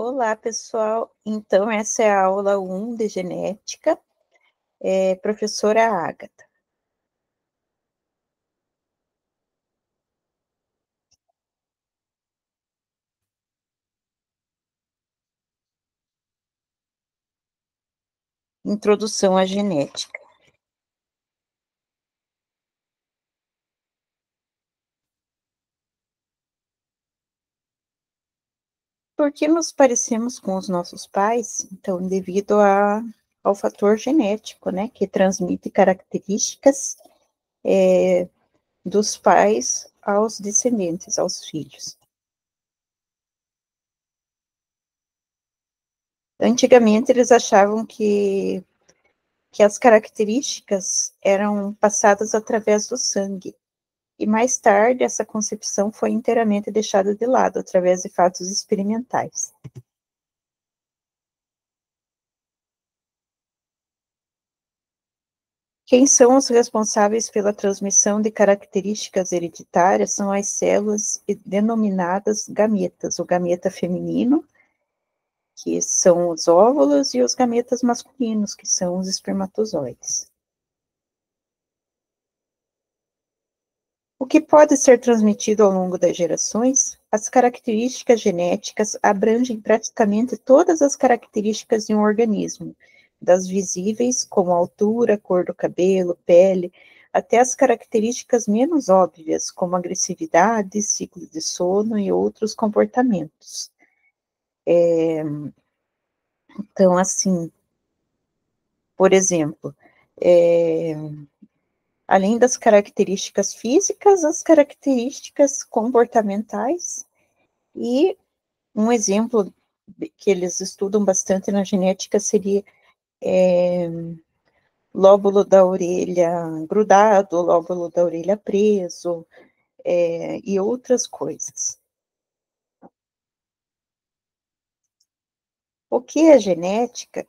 Olá, pessoal. Então, essa é a aula 1 de genética, professora Ágata. Introdução à genética. Por que nos parecemos com os nossos pais? Então, devido ao fator genético, né, que transmite características dos pais aos descendentes, aos filhos. Antigamente, eles achavam que as características eram passadas através do sangue. E mais tarde, essa concepção foi inteiramente deixada de lado, através de fatos experimentais. Quem são os responsáveis pela transmissão de características hereditárias são as células denominadas gametas, o gameta feminino, que são os óvulos, e os gametas masculinos, que são os espermatozoides. O que pode ser transmitido ao longo das gerações? As características genéticas abrangem praticamente todas as características de um organismo, das visíveis, como altura, cor do cabelo, pele, até as características menos óbvias, como agressividade, ciclo de sono e outros comportamentos. Então, assim, por exemplo, além das características físicas, as características comportamentais. E um exemplo que eles estudam bastante na genética seria lóbulo da orelha grudado, lóbulo da orelha preso, e outras coisas. O que é genética?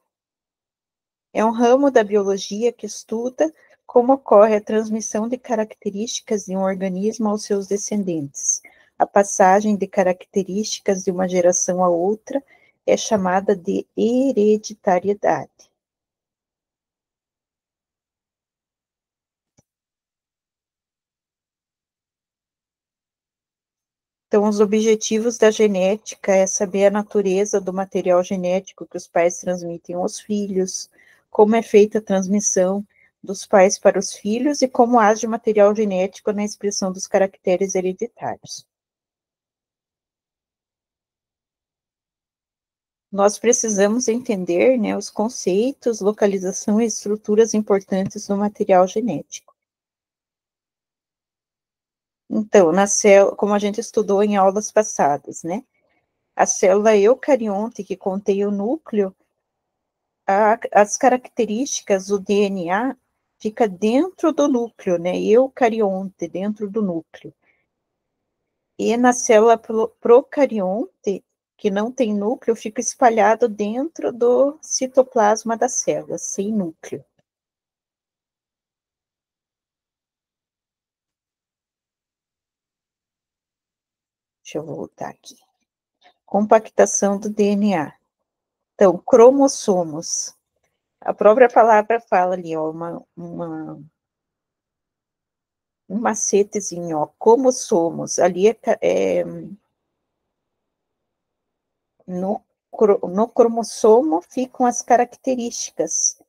É um ramo da biologia que estuda como ocorre a transmissão de características de um organismo aos seus descendentes. A passagem de características de uma geração a outra é chamada de hereditariedade. Então, os objetivos da genética é saber a natureza do material genético que os pais transmitem aos filhos, como é feita a transmissão dos pais para os filhos e como age o material genético na expressão dos caracteres hereditários. Nós precisamos entender, né, os conceitos, localização e estruturas importantes do material genético. Então, na célula, como a gente estudou em aulas passadas, né, a célula eucarionte que contém o núcleo, as características, o DNA, fica dentro do núcleo, né, eucarionte, dentro do núcleo. E na célula procarionte, que não tem núcleo, fica espalhado dentro do citoplasma da célula, sem núcleo. Deixa eu voltar aqui. Compactação do DNA. Então, cromossomos. A própria palavra fala ali, ó, um macetezinho, ó, como somos. Ali no cromossomo ficam as características,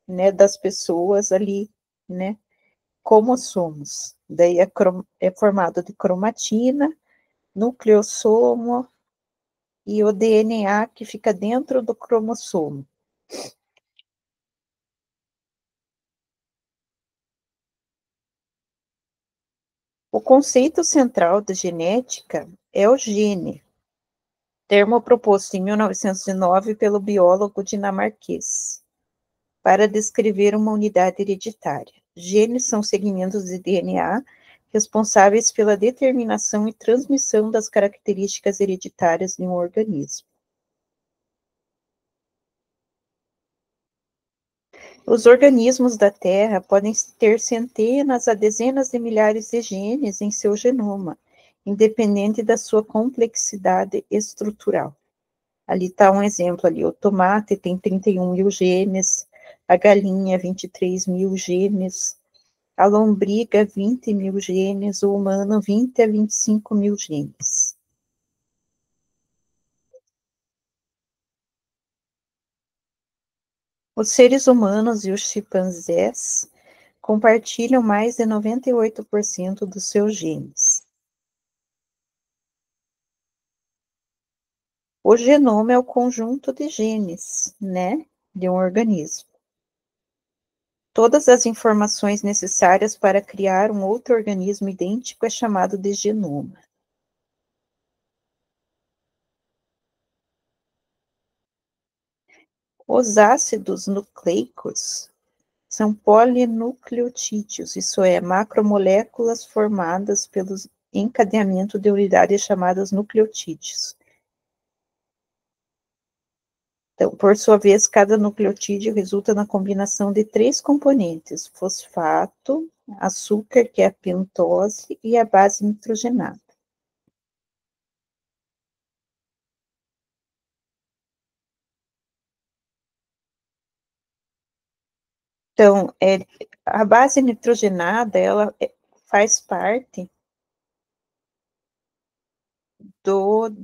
né, das pessoas ali, né, como somos. Daí é formado de cromatina, nucleossomo e o DNA que fica dentro do cromossomo. O conceito central da genética é o gene, termo proposto em 1909 pelo biólogo dinamarquês, para descrever uma unidade hereditária. Genes são segmentos de DNA responsáveis pela determinação e transmissão das características hereditárias de um organismo. Os organismos da Terra podem ter centenas a dezenas de milhares de genes em seu genoma, independente da sua complexidade estrutural. Ali está um exemplo ali, o tomate tem 31 mil genes, a galinha 23 mil genes, a lombriga 20 mil genes, o humano 20 a 25 mil genes. Os seres humanos e os chimpanzés compartilham mais de 98% dos seus genes. O genoma é o conjunto de genes, né, de um organismo. Todas as informações necessárias para criar um outro organismo idêntico é chamado de genoma. Os ácidos nucleicos são polinucleotídeos, isso é, macromoléculas formadas pelo encadeamento de unidades chamadas nucleotídeos. Então, por sua vez, cada nucleotídeo resulta na combinação de 3 componentes: fosfato, açúcar, que é a pentose, e a base nitrogenada. Então, a base nitrogenada, ela faz parte do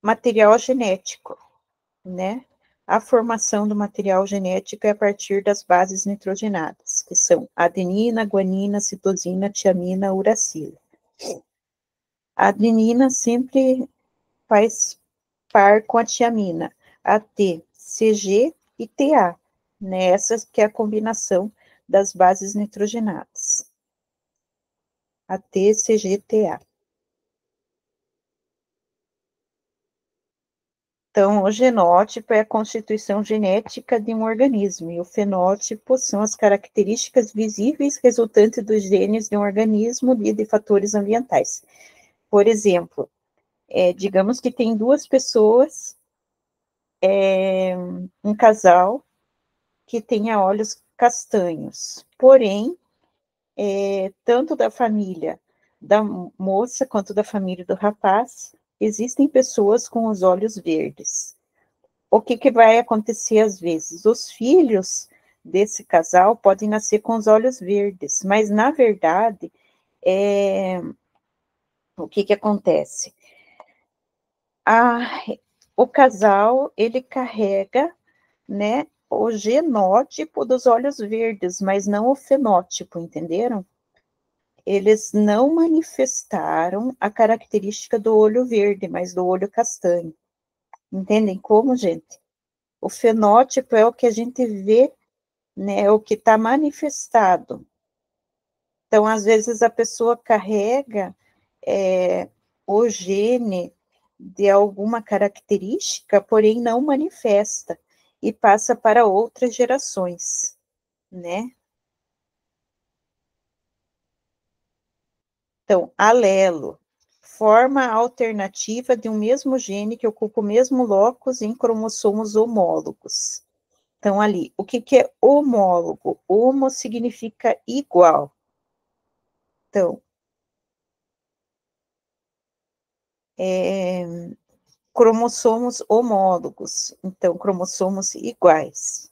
material genético, né? A formação do material genético é a partir das bases nitrogenadas, que são adenina, guanina, citosina, tiamina, uracila. A adenina sempre faz par com a tiamina, AT, CG e TA, né? Essa que é a combinação das bases nitrogenadas. AT, CG, TA. Então, o genótipo é a constituição genética de um organismo, e o fenótipo são as características visíveis resultantes dos genes de um organismo e de fatores ambientais. Por exemplo, digamos que tem duas pessoas, um casal que tenha olhos castanhos, porém, tanto da família da moça quanto da família do rapaz, existem pessoas com os olhos verdes. O que vai acontecer às vezes? Os filhos desse casal podem nascer com os olhos verdes, mas na verdade, o que acontece? O casal, ele carrega, né, o genótipo dos olhos verdes, mas não o fenótipo, entenderam? Eles não manifestaram a característica do olho verde, mas do olho castanho. Entendem como, gente? O fenótipo é o que a gente vê, né, é o que está manifestado. Então, às vezes, a pessoa carrega o gene de alguma característica, porém não manifesta, e passa para outras gerações, né? Então, alelo, forma alternativa de um mesmo gene que ocupa o mesmo locus em cromossomos homólogos. Então, ali, o que é homólogo? Homo significa igual. Então, cromossomos homólogos, então, cromossomos iguais.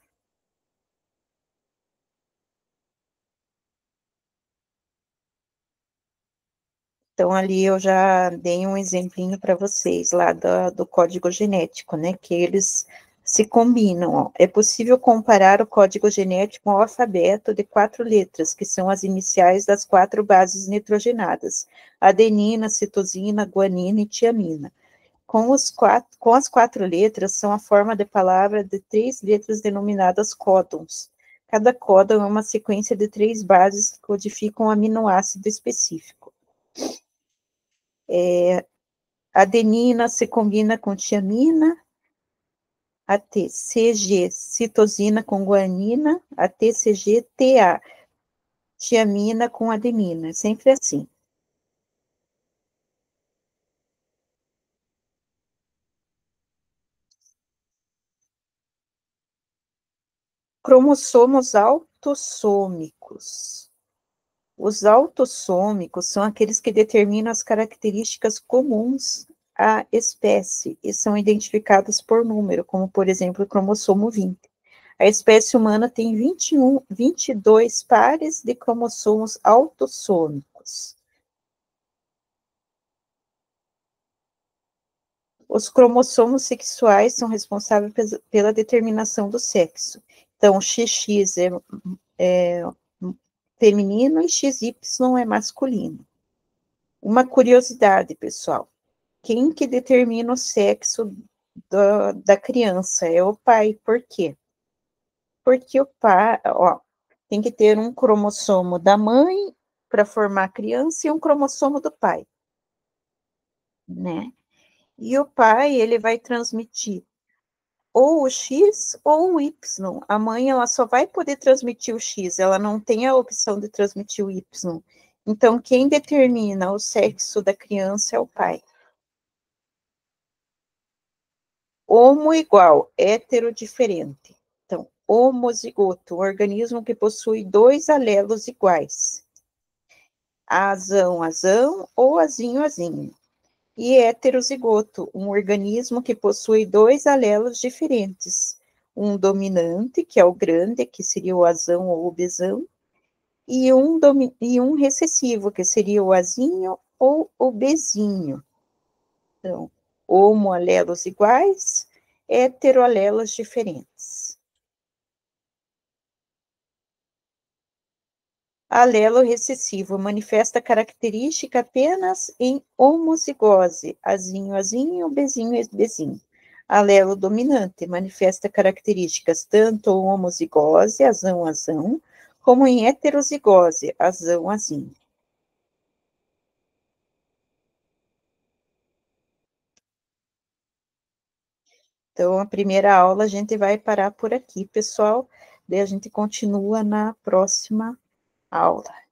Então, ali eu já dei um exemplinho para vocês lá do código genético, né, que eles se combinam. Ó. É possível comparar o código genético ao alfabeto de 4 letras, que são as iniciais das 4 bases nitrogenadas: adenina, citosina, guanina e tiamina. Com as 4 letras, são a forma de palavra de 3 letras denominadas códons. Cada códon é uma sequência de 3 bases que codificam um aminoácido específico. Adenina se combina com tiamina, a TCG, citosina com guanina, a TCG, TA, tiamina com adenina, sempre assim. Cromossomos autossômicos. Os autossômicos são aqueles que determinam as características comuns a espécie e são identificadas por número, como, por exemplo, o cromossomo 20. A espécie humana tem 22 pares de cromossomos autossômicos. Os cromossomos sexuais são responsáveis pela determinação do sexo. Então, XX é feminino e XY é masculino. Uma curiosidade, pessoal. Quem que determina o sexo da criança? É o pai. Por quê? Porque o pai, ó, tem que ter um cromossomo da mãe para formar a criança e um cromossomo do pai, né? E o pai, ele vai transmitir ou o X ou o Y. A mãe, ela só vai poder transmitir o X, ela não tem a opção de transmitir o Y. Então, quem determina o sexo da criança é o pai. Homo igual, hétero diferente. Então, homozigoto, um organismo que possui dois alelos iguais. Azão, azão ou azinho, azinho. E heterozigoto, um organismo que possui dois alelos diferentes. Um dominante, que é o grande, que seria o azão ou o besão, e um recessivo, que seria o azinho ou o bezinho. Então, homoalelos iguais, heteroalelos diferentes. Alelo recessivo manifesta característica apenas em homozigose, azinho, azinho, bezinho, bezinho. Alelo dominante manifesta características tanto em homozigose, azão, azão, como em heterozigose, azão, azinho. Então, a primeira aula a gente vai parar por aqui, pessoal. Daí a gente continua na próxima aula.